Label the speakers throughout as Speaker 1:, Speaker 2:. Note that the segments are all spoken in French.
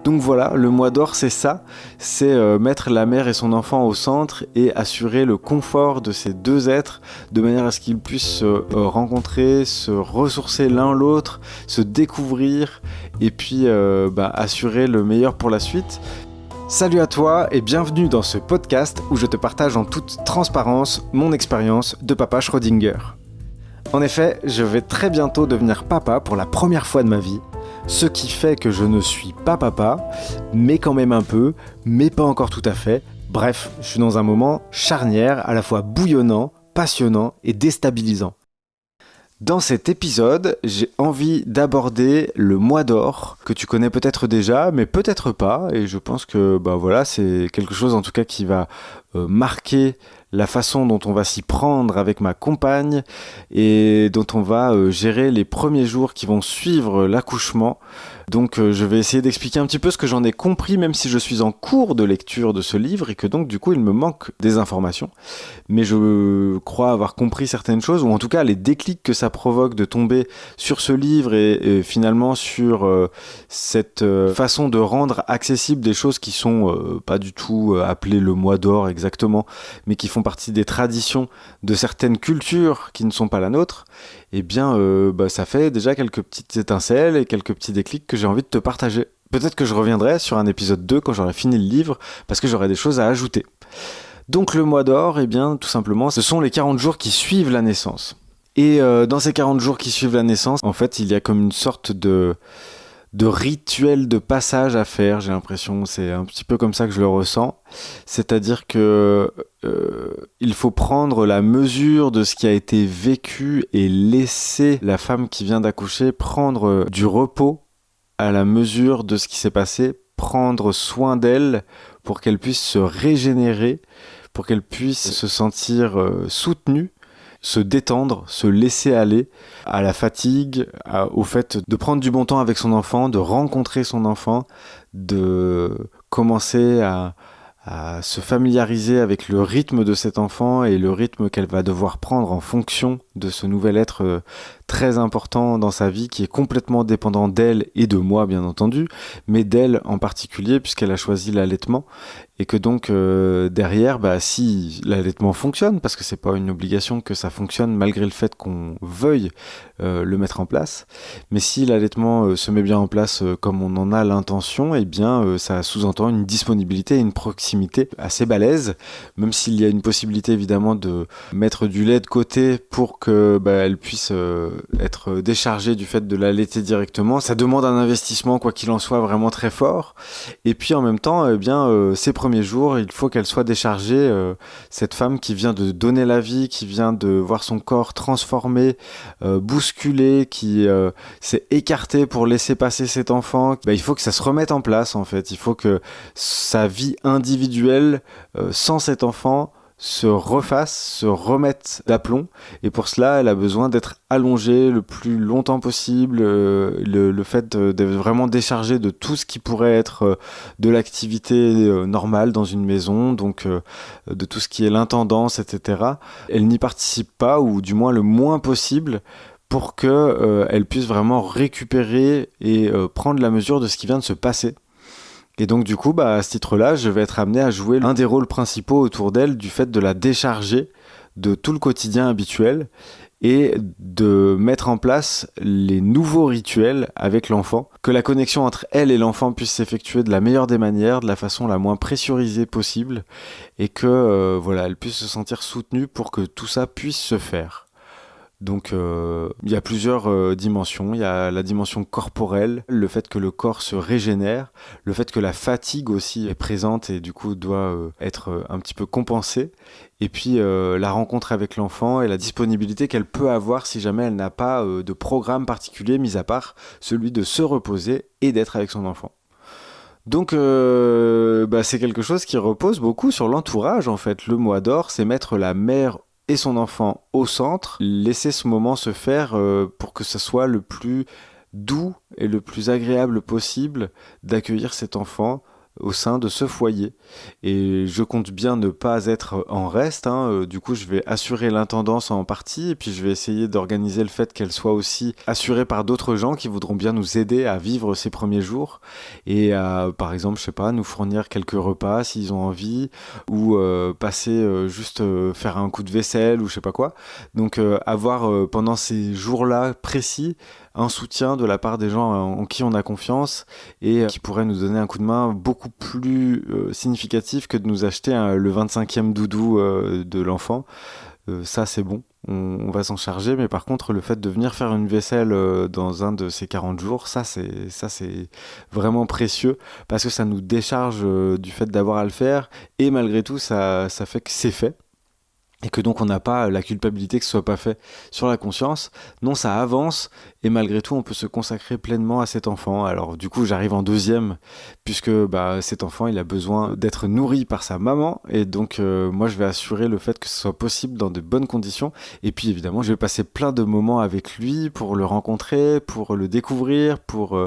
Speaker 1: Donc voilà, le mois d'or, c'est ça, c'est mettre la mère et son enfant au centre et assurer le confort de ces deux êtres de manière à ce qu'ils puissent se rencontrer, se ressourcer l'un l'autre, se découvrir et puis assurer le meilleur pour la suite. Salut à toi et bienvenue dans ce podcast où je te partage en toute transparence mon expérience de papa Schrödinger. En effet, je vais très bientôt devenir papa pour la première fois de ma vie. Ce qui fait que je ne suis pas papa, mais quand même un peu, mais pas encore tout à fait. Bref, je suis dans un moment charnière, à la fois bouillonnant, passionnant et déstabilisant. Dans cet épisode, j'ai envie d'aborder le mois d'or, que tu connais peut-être déjà, mais peut-être pas, et je pense que c'est quelque chose en tout cas qui va marquer la façon dont on va s'y prendre avec ma compagne et dont on va gérer les premiers jours qui vont suivre l'accouchement. Donc je vais essayer d'expliquer un petit peu ce que j'en ai compris, même si je suis en cours de lecture de ce livre et que donc du coup il me manque des informations. Mais je crois avoir compris certaines choses, ou en tout cas les déclics que ça provoque de tomber sur ce livre et finalement sur cette façon de rendre accessible des choses qui sont pas du tout appelées le mois d'or exactement, mais qui font partie des traditions de certaines cultures qui ne sont pas la nôtre. Eh bien, ça fait déjà quelques petites étincelles et quelques petits déclics que j'ai envie de te partager. Peut-être que je reviendrai sur un épisode 2 quand j'aurai fini le livre, parce que j'aurai des choses à ajouter. Donc le mois d'or, eh bien, tout simplement, ce sont les 40 jours qui suivent la naissance. Et dans ces 40 jours qui suivent la naissance, en fait, il y a comme une sorte de rituel de passage à faire, j'ai l'impression, c'est un petit peu comme ça que je le ressens, c'est-à-dire que il faut prendre la mesure de ce qui a été vécu et laisser la femme qui vient d'accoucher prendre du repos à la mesure de ce qui s'est passé, prendre soin d'elle pour qu'elle puisse se régénérer, pour qu'elle puisse se sentir soutenue, se détendre, se laisser aller à la fatigue, au fait de prendre du bon temps avec son enfant, de rencontrer son enfant, de commencer à se familiariser avec le rythme de cet enfant et le rythme qu'elle va devoir prendre en fonction de ce nouvel être très important dans sa vie, qui est complètement dépendant d'elle et de moi bien entendu, mais d'elle en particulier puisqu'elle a choisi l'allaitement, et que donc derrière, si l'allaitement fonctionne, parce que c'est pas une obligation que ça fonctionne malgré le fait qu'on veuille le mettre en place, mais si l'allaitement se met bien en place comme on en a l'intention, eh bien ça sous-entend une disponibilité et une proximité assez balèze, même s'il y a une possibilité évidemment de mettre du lait de côté pour que elle puisse être déchargée du fait de l'allaiter directement. Ça demande un investissement, quoi qu'il en soit, vraiment très fort. Et puis en même temps, ces premiers jours, il faut qu'elle soit déchargée, cette femme qui vient de donner la vie, qui vient de voir son corps transformé, bousculé, qui s'est écartée pour laisser passer cet enfant. Il faut que ça se remette en place en fait. Il faut que sa vie individuelle sans cet enfant se refasse, se remette d'aplomb, et pour cela elle a besoin d'être allongée le plus longtemps possible, le fait d'être vraiment déchargée de tout ce qui pourrait être de l'activité normale dans une maison, donc de tout ce qui est l'intendance, etc. Elle n'y participe pas, ou du moins le moins possible, pour qu'elle puisse vraiment récupérer et prendre la mesure de ce qui vient de se passer. Et donc du coup, à ce titre-là, je vais être amené à jouer un des rôles principaux autour d'elle, du fait de la décharger de tout le quotidien habituel et de mettre en place les nouveaux rituels avec l'enfant, que la connexion entre elle et l'enfant puisse s'effectuer de la meilleure des manières, de la façon la moins pressurisée possible, et que elle puisse se sentir soutenue pour que tout ça puisse se faire. Donc il y a plusieurs dimensions. Il y a la dimension corporelle, le fait que le corps se régénère, le fait que la fatigue aussi est présente et du coup doit être un petit peu compensée, et puis la rencontre avec l'enfant et la disponibilité qu'elle peut avoir si jamais elle n'a pas de programme particulier, mis à part celui de se reposer et d'être avec son enfant. Donc c'est quelque chose qui repose beaucoup sur l'entourage en fait. Le mois d'or, c'est mettre la mère et son enfant au centre, laisser ce moment se faire pour que ce soit le plus doux et le plus agréable possible d'accueillir cet enfant au sein de ce foyer. Et je compte bien ne pas être en reste, hein. Du coup, je vais assurer l'intendance en partie, et puis je vais essayer d'organiser le fait qu'elle soit aussi assurée par d'autres gens qui voudront bien nous aider à vivre ces premiers jours, et à, par exemple, je sais pas, nous fournir quelques repas s'ils ont envie, ou passer juste faire un coup de vaisselle, ou je sais pas quoi. Donc avoir pendant ces jours-là précis un soutien de la part des gens en qui on a confiance, et qui pourraient nous donner un coup de main beaucoup plus significatif que de nous acheter le 25e doudou de l'enfant. Ça, c'est bon, on va s'en charger, mais par contre, le fait de venir faire une vaisselle dans un de ces 40 jours, ça c'est vraiment précieux, parce que ça nous décharge du fait d'avoir à le faire, et malgré tout, ça fait que c'est fait. Et que donc on n'a pas la culpabilité que ce soit pas fait sur la conscience. Non, ça avance, et malgré tout on peut se consacrer pleinement à cet enfant. Alors du coup j'arrive en deuxième, puisque cet enfant il a besoin d'être nourri par sa maman, et donc moi je vais assurer le fait que ce soit possible dans de bonnes conditions. Et puis évidemment je vais passer plein de moments avec lui pour le rencontrer, pour le découvrir, pour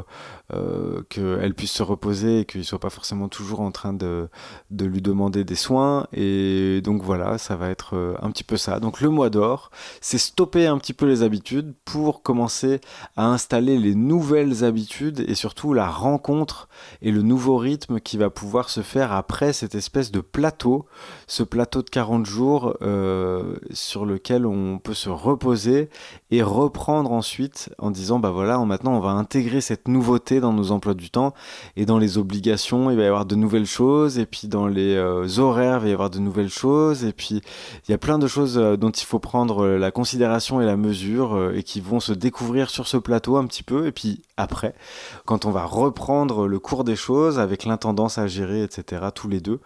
Speaker 1: qu'elle puisse se reposer, et qu'il soit pas forcément toujours en train de lui demander des soins. Et donc voilà, ça va être un petit peu ça. Donc le mois d'or, c'est stopper un petit peu les habitudes pour commencer à installer les nouvelles habitudes, et surtout la rencontre et le nouveau rythme qui va pouvoir se faire après cette espèce de plateau, ce plateau de 40 jours sur lequel on peut se reposer et reprendre ensuite en disant voilà, maintenant on va intégrer cette nouveauté dans nos emplois du temps, et dans les obligations il va y avoir de nouvelles choses, et puis dans les horaires il va y avoir de nouvelles choses, et puis il y a plein de choses dont il faut prendre la considération et la mesure, et qui vont se découvrir sur ce plateau un petit peu. Et puis après, quand on va reprendre le cours des choses avec l'intendance à gérer, etc., tous les deux.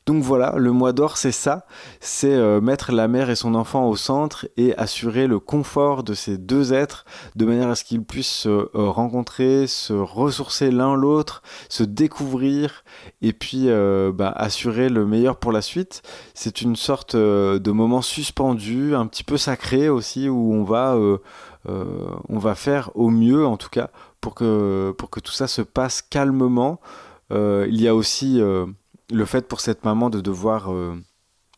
Speaker 1: Donc voilà, le mois d'or, c'est ça, c'est mettre la mère et son enfant au centre, et assurer le confort de ces deux êtres, de manière à ce qu'ils puissent se rencontrer, se ressourcer l'un l'autre, se découvrir, et puis assurer le meilleur pour la suite. C'est une sorte de moment suspendu, un petit peu sacré aussi, où on va faire au mieux, en tout cas, pour que tout ça se passe calmement. Il y a aussi le fait pour cette maman de devoir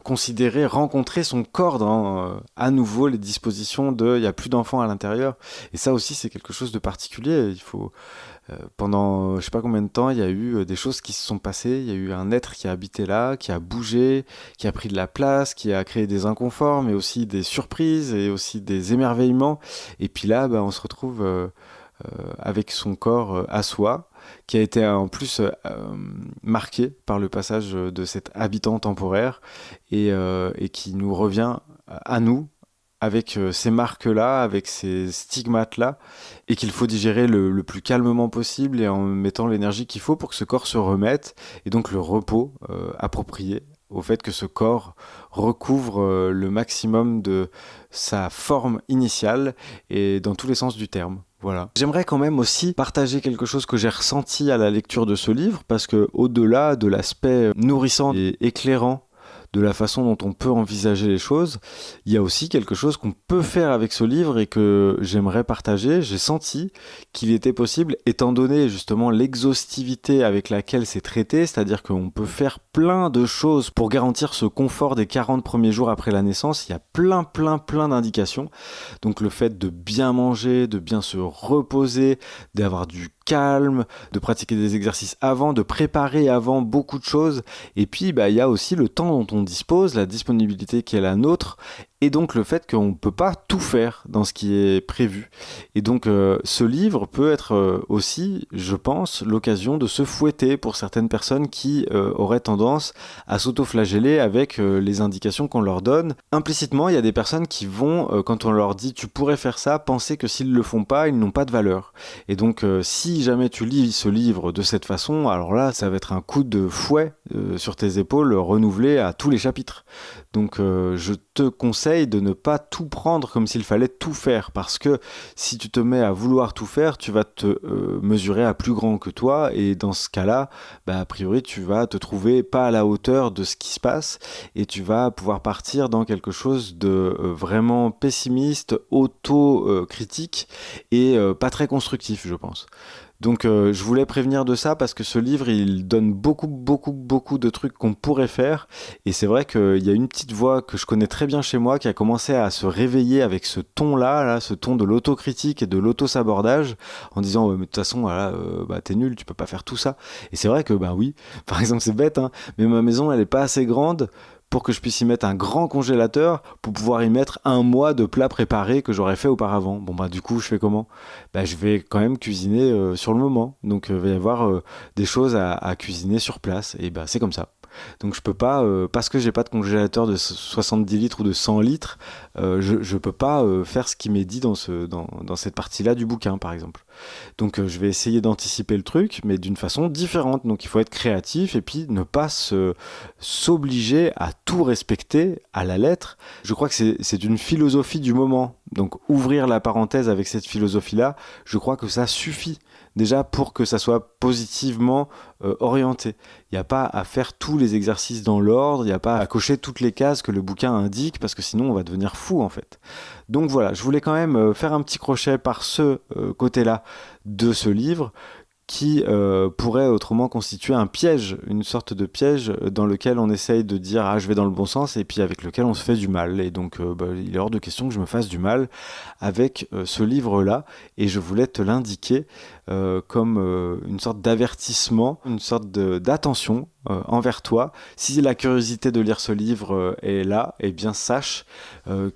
Speaker 1: considérer, rencontrer son corps dans à nouveau les dispositions il n'y a plus d'enfants à l'intérieur. Et ça aussi, c'est quelque chose de particulier. Il faut pendant je sais pas combien de temps, il y a eu des choses qui se sont passées. Il y a eu un être qui a habité là, qui a bougé, qui a pris de la place, qui a créé des inconforts, mais aussi des surprises et aussi des émerveillements. Et puis là, on se retrouve avec son corps à soi, qui a été en plus marqué par le passage de cet habitant temporaire, et qui nous revient à nous, avec ces marques-là, avec ces stigmates-là, et qu'il faut digérer le plus calmement possible, et en mettant l'énergie qu'il faut pour que ce corps se remette, et donc le repos approprié au fait que ce corps recouvre le maximum de sa forme initiale, et dans tous les sens du terme. Voilà. J'aimerais quand même aussi partager quelque chose que j'ai ressenti à la lecture de ce livre, parce que au-delà de l'aspect nourrissant et éclairant de la façon dont on peut envisager les choses, il y a aussi quelque chose qu'on peut faire avec ce livre et que j'aimerais partager. J'ai senti qu'il était possible, étant donné justement l'exhaustivité avec laquelle c'est traité, c'est-à-dire qu'on peut faire plein de choses pour garantir ce confort des 40 premiers jours après la naissance. Il y a plein d'indications. Donc le fait de bien manger, de bien se reposer, d'avoir du calme, de pratiquer des exercices avant, de préparer avant beaucoup de choses. Et puis il y a aussi le temps dont on dispose, la disponibilité qui est la nôtre, et donc le fait qu'on ne peut pas tout faire dans ce qui est prévu. Et donc ce livre peut être aussi, je pense, l'occasion de se fouetter pour certaines personnes qui auraient tendance à s'auto-flageller avec les indications qu'on leur donne. Implicitement, il y a des personnes qui vont, quand on leur dit « tu pourrais faire ça », penser que s'ils ne le font pas, ils n'ont pas de valeur. Et donc si jamais tu lis ce livre de cette façon, alors là, ça va être un coup de fouet sur tes épaules renouvelé à tous les chapitres. Donc je te conseille de ne pas tout prendre comme s'il fallait tout faire, parce que si tu te mets à vouloir tout faire, tu vas te mesurer à plus grand que toi, et dans ce cas-là, a priori tu vas te trouver pas à la hauteur de ce qui se passe, et tu vas pouvoir partir dans quelque chose de vraiment pessimiste, auto-critique, et pas très constructif, je pense. Donc je voulais prévenir de ça parce que ce livre il donne beaucoup de trucs qu'on pourrait faire, et c'est vrai qu'il y a une petite voix que je connais très bien chez moi qui a commencé à se réveiller avec ce ton là, ce ton de l'autocritique et de l'auto-sabordage, en disant mais de toute façon voilà, t'es nul, tu peux pas faire tout ça. Et c'est vrai que oui, par exemple c'est bête hein, mais ma maison elle est pas assez grande pour que je puisse y mettre un grand congélateur pour pouvoir y mettre 1 mois de plats préparés que j'aurais fait auparavant. Bon du coup je fais comment ? Je vais quand même cuisiner sur le moment, donc il va y avoir des choses à cuisiner sur place, et c'est comme ça. Donc je peux pas, parce que j'ai pas de congélateur de 70 litres ou de 100 litres, je peux pas faire ce qui m'est dit dans cette partie-là du bouquin par exemple. Donc je vais essayer d'anticiper le truc, mais d'une façon différente. Donc il faut être créatif et puis ne pas s'obliger à tout respecter à la lettre. Je crois que c'est une philosophie du moment. Donc ouvrir la parenthèse avec cette philosophie-là, je crois que ça suffit déjà pour que ça soit positivement orienté. Il n'y a pas à faire tous les exercices dans l'ordre, il n'y a pas à cocher toutes les cases que le bouquin indique, parce que sinon on va devenir fou en fait. Donc voilà, je voulais quand même faire un petit crochet par ce côté-là de ce livre, qui pourrait autrement constituer un piège, une sorte de piège dans lequel on essaye de dire je vais dans le bon sens, et puis avec lequel on se fait du mal. Et donc il est hors de question que je me fasse du mal avec ce livre-là, et je voulais te l'indiquer comme une sorte d'avertissement, une sorte d'attention envers toi. Si la curiosité de lire ce livre est là, eh bien sache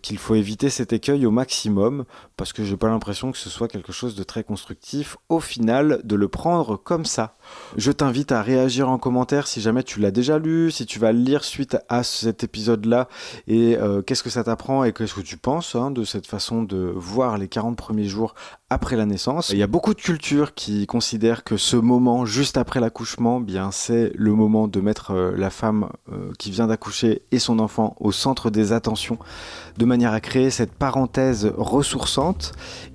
Speaker 1: qu'il faut éviter cet écueil au maximum, parce que j'ai pas l'impression que ce soit quelque chose de très constructif au final de le prendre comme ça. Je t'invite à réagir en commentaire si jamais tu l'as déjà lu, si tu vas le lire suite à cet épisode-là, et qu'est-ce que ça t'apprend et qu'est-ce que tu penses de cette façon de voir les 40 premiers jours après la naissance. Il y a beaucoup de cultures qui considèrent que ce moment juste après l'accouchement, c'est le moment de mettre la femme qui vient d'accoucher et son enfant au centre des attentions, de manière à créer cette parenthèse ressourçante.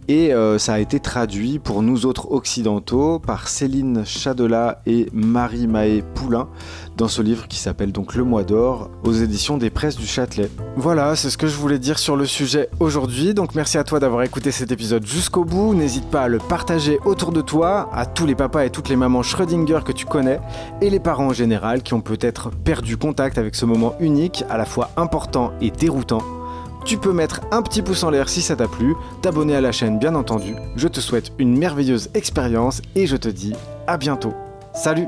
Speaker 1: Et ça a été traduit pour nous autres occidentaux par Céline Chadelat et Marie-Maë Poulain dans ce livre qui s'appelle donc Le Mois d'Or aux éditions des Presses du Châtelet. Voilà, c'est ce que je voulais dire sur le sujet aujourd'hui. Donc merci à toi d'avoir écouté cet épisode jusqu'au bout. N'hésite pas à le partager autour de toi, à tous les papas et toutes les mamans Schrödinger que tu connais, et les parents en général qui ont peut-être perdu contact avec ce moment unique, à la fois important et déroutant. Tu peux mettre un petit pouce en l'air si ça t'a plu, t'abonner à la chaîne bien entendu. Je te souhaite une merveilleuse expérience et je te dis à bientôt. Salut!